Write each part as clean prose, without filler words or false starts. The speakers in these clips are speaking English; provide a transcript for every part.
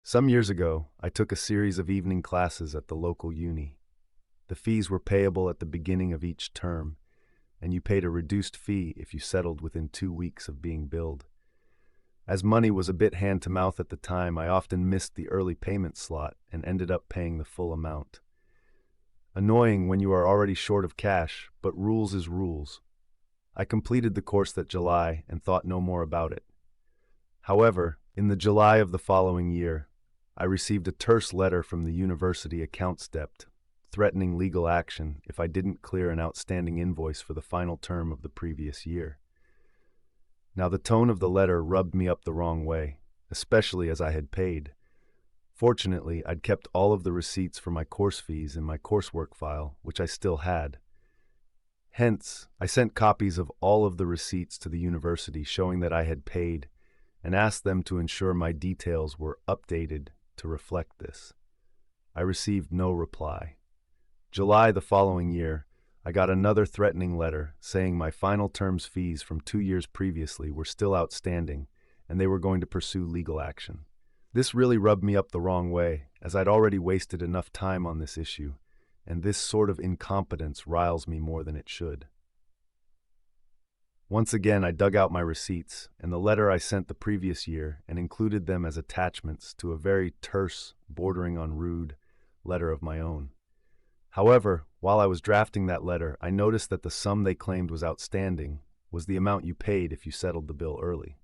Some years ago, I took a series of evening classes at the local uni. The fees were payable at the beginning of each term, and you paid a reduced fee if you settled within 2 weeks of being billed. As money was a bit hand to mouth at the time, I often missed the early payment slot and ended up paying the full amount. Annoying when you are already short of cash, but rules is rules. I completed the course that July and thought no more about it. However, in the July of the following year, I received a terse letter from the university accounts dept, threatening legal action if I didn't clear an outstanding invoice for the final term of the previous year. Now, the tone of the letter rubbed me up the wrong way, especially as I had paid. Fortunately, I'd kept all of the receipts for my course fees in my coursework file, which I still had. Hence, I sent copies of all of the receipts to the university showing that I had paid and asked them to ensure my details were updated to reflect this. I received no reply. July the following year, I got another threatening letter saying my final term's fees from 2 years previously were still outstanding and they were going to pursue legal action. This really rubbed me up the wrong way, as I'd already wasted enough time on this issue, and this sort of incompetence riles me more than it should. Once again, I dug out my receipts and the letter I sent the previous year and included them as attachments to a very terse, bordering on rude, letter of my own. However, while I was drafting that letter, I noticed that the sum they claimed was outstanding was the amount you paid if you settled the bill early.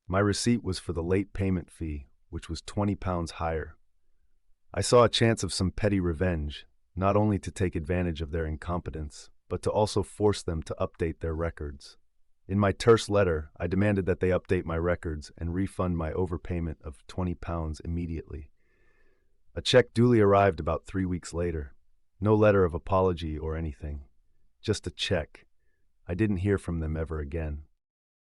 My receipt was for the late payment fee, which was £20 higher. I saw a chance of some petty revenge, not only to take advantage of their incompetence, but to also force them to update their records. In my terse letter, I demanded that they update my records and refund my overpayment of £20 immediately. A check duly arrived about 3 weeks later. No letter of apology or anything. Just a check. I didn't hear from them ever again.